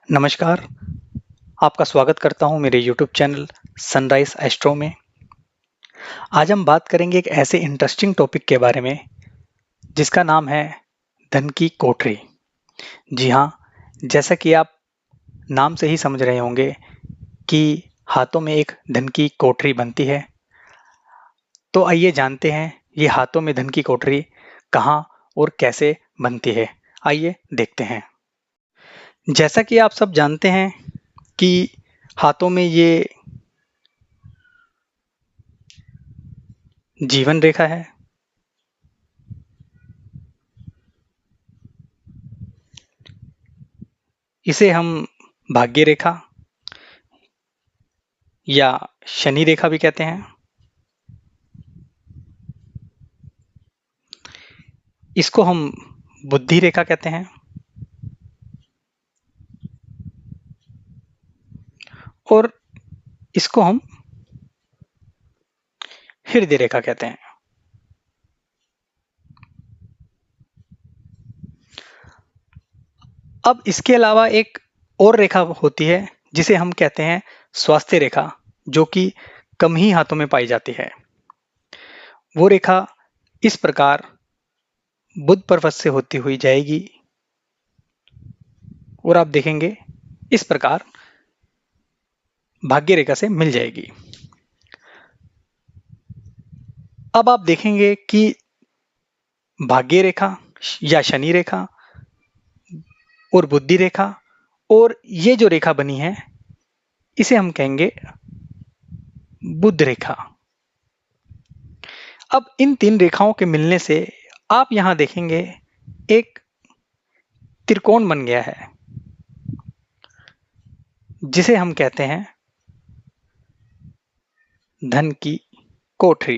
नमस्कार, आपका स्वागत करता हूँ मेरे यूट्यूब चैनल सनराइज़ एस्ट्रो में। आज हम बात करेंगे एक ऐसे इंटरेस्टिंग टॉपिक के बारे में, जिसका नाम है धन की कोठरी। जी हाँ, जैसा कि आप नाम से ही समझ रहे होंगे कि हाथों में एक धन की कोठरी बनती है। तो आइए जानते हैं ये हाथों में धन की कोठरी कहाँ और कैसे बनती है। आइए देखते हैं। जैसा कि आप सब जानते हैं कि हाथों में ये जीवन रेखा है। इसे हम भाग्य रेखा या शनि रेखा भी कहते हैं। इसको हम बुद्धि रेखा कहते हैं और इसको हम हृदय रेखा कहते हैं। अब इसके अलावा एक और रेखा होती है जिसे हम कहते हैं स्वास्थ्य रेखा, जो कि कम ही हाथों में पाई जाती है। वो रेखा इस प्रकार बुध पर्वत से होती हुई जाएगी और आप देखेंगे इस प्रकार भाग्य रेखा से मिल जाएगी। अब आप देखेंगे कि भाग्य रेखा या शनि रेखा और बुद्धि रेखा और ये जो रेखा बनी है, इसे हम कहेंगे बुध रेखा। अब इन तीन रेखाओं के मिलने से आप यहां देखेंगे एक त्रिकोण बन गया है, जिसे हम कहते हैं धन की कोठरी।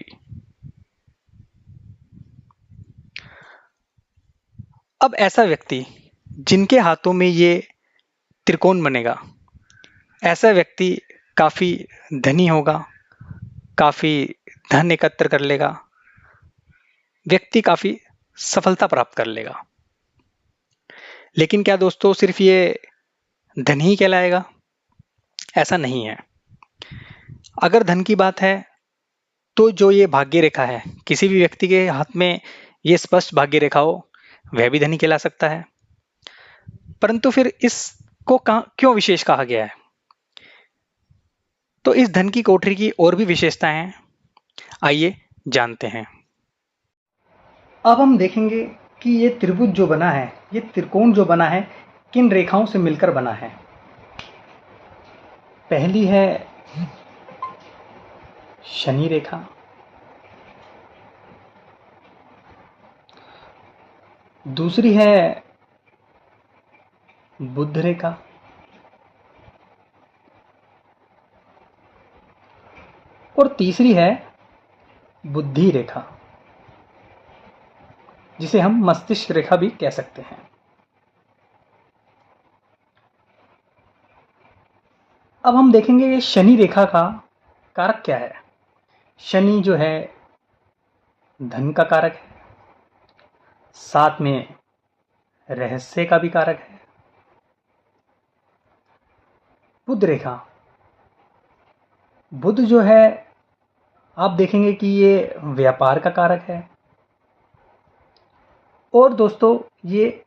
अब ऐसा व्यक्ति जिनके हाथों में ये त्रिकोण बनेगा, ऐसा व्यक्ति काफी धनी होगा, काफी धन एकत्र कर लेगा, व्यक्ति काफी सफलता प्राप्त कर लेगा। लेकिन क्या दोस्तों सिर्फ ये धन ही कहलाएगा? ऐसा नहीं है। अगर धन की बात है तो जो ये भाग्य रेखा है, किसी भी व्यक्ति के हाथ में ये स्पष्ट भाग्य रेखा हो, वह भी धनी कहला सकता है। परंतु फिर इसको क्यों विशेष कहा गया है? तो इस धन की कोठरी की और भी विशेषताएं हैं, आइए जानते हैं। अब हम देखेंगे कि ये त्रिभुज जो बना है, ये त्रिकोण जो बना है, किन रेखाओं से मिलकर बना है। पहली है शनि रेखा, दूसरी है बुध रेखा, और तीसरी है बुद्धि रेखा, जिसे हम मस्तिष्क रेखा भी कह सकते हैं। अब हम देखेंगे कि शनि रेखा का कारक क्या है। शनि जो है धन का कारक है, साथ में रहस्य का भी कारक है। बुध रेखा, बुध जो है आप देखेंगे कि ये व्यापार का कारक है और दोस्तों ये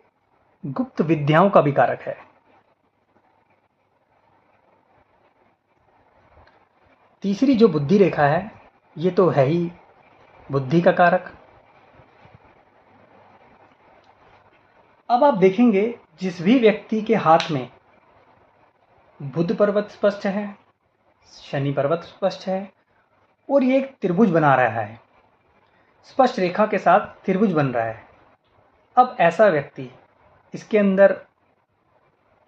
गुप्त विद्याओं का भी कारक है। तीसरी जो बुद्धि रेखा है, ये तो है ही बुद्धि का कारक। अब आप देखेंगे जिस भी व्यक्ति के हाथ में बुध पर्वत स्पष्ट है, शनि पर्वत स्पष्ट है और ये एक त्रिभुज बना रहा है, स्पष्ट रेखा के साथ त्रिभुज बन रहा है। अब ऐसा व्यक्ति, इसके अंदर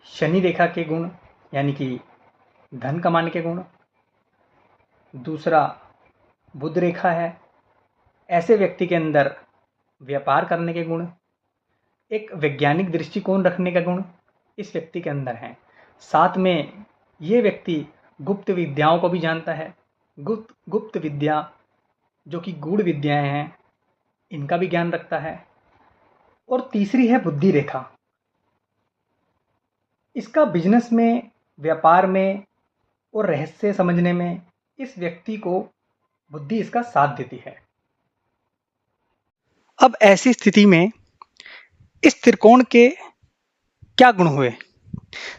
शनि रेखा के गुण यानी कि धन कमाने के गुण, दूसरा बुध रेखा है, ऐसे व्यक्ति के अंदर व्यापार करने के गुण, एक वैज्ञानिक दृष्टिकोण रखने का गुण इस व्यक्ति के अंदर है। साथ में ये व्यक्ति गुप्त विद्याओं को भी जानता है। गुप्त विद्या जो कि गूढ़ विद्याएं हैं, इनका भी ज्ञान रखता है। और तीसरी है बुद्धि रेखा। इसका बिजनेस में, व्यापार में और रहस्य समझने में इस व्यक्ति को बुद्धि इसका साथ देती है। अब ऐसी स्थिति में इस त्रिकोण के क्या गुण हुए?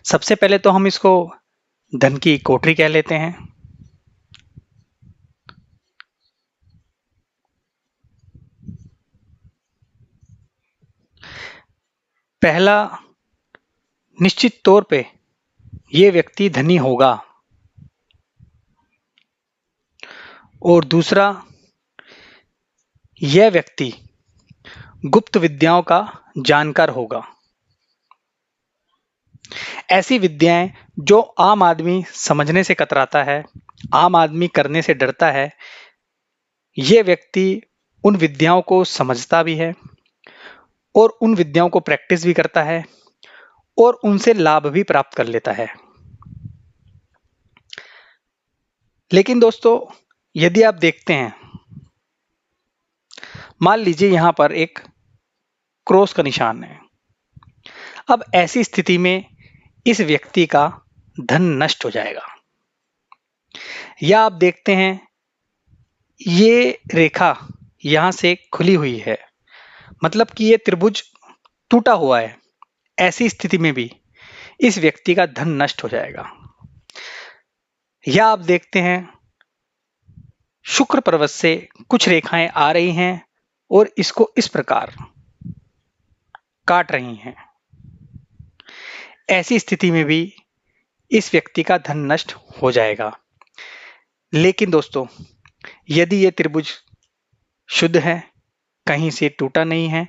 सबसे पहले तो हम इसको धन की कोठरी कह लेते हैं। पहला, निश्चित तौर पे ये व्यक्ति धनी होगा। और दूसरा, यह व्यक्ति गुप्त विद्याओं का जानकार होगा। ऐसी विद्याएं जो आम आदमी समझने से कतराता है, आम आदमी करने से डरता है, यह व्यक्ति उन विद्याओं को समझता भी है और उन विद्याओं को प्रैक्टिस भी करता है और उनसे लाभ भी प्राप्त कर लेता है। लेकिन दोस्तों, यदि आप देखते हैं, मान लीजिए यहां पर एक क्रॉस का निशान है। अब ऐसी स्थिति में इस व्यक्ति का धन नष्ट हो जाएगा। या आप देखते हैं ये रेखा यहां से खुली हुई है, मतलब कि ये त्रिभुज टूटा हुआ है। ऐसी स्थिति में भी इस व्यक्ति का धन नष्ट हो जाएगा। या आप देखते हैं शुक्र पर्वत से कुछ रेखाएं आ रही हैं और इसको इस प्रकार काट रही हैं। ऐसी स्थिति में भी इस व्यक्ति का धन नष्ट हो जाएगा। लेकिन दोस्तों, यदि ये त्रिभुज शुद्ध है, कहीं से टूटा नहीं है,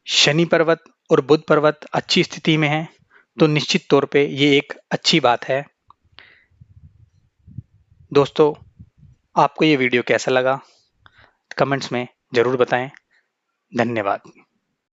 शनि पर्वत और बुध पर्वत अच्छी स्थिति में है, तो निश्चित तौर पे ये एक अच्छी बात है। दोस्तों, आपको ये वीडियो कैसा लगा? कमेंट्स में जरूर बताएं। धन्यवाद।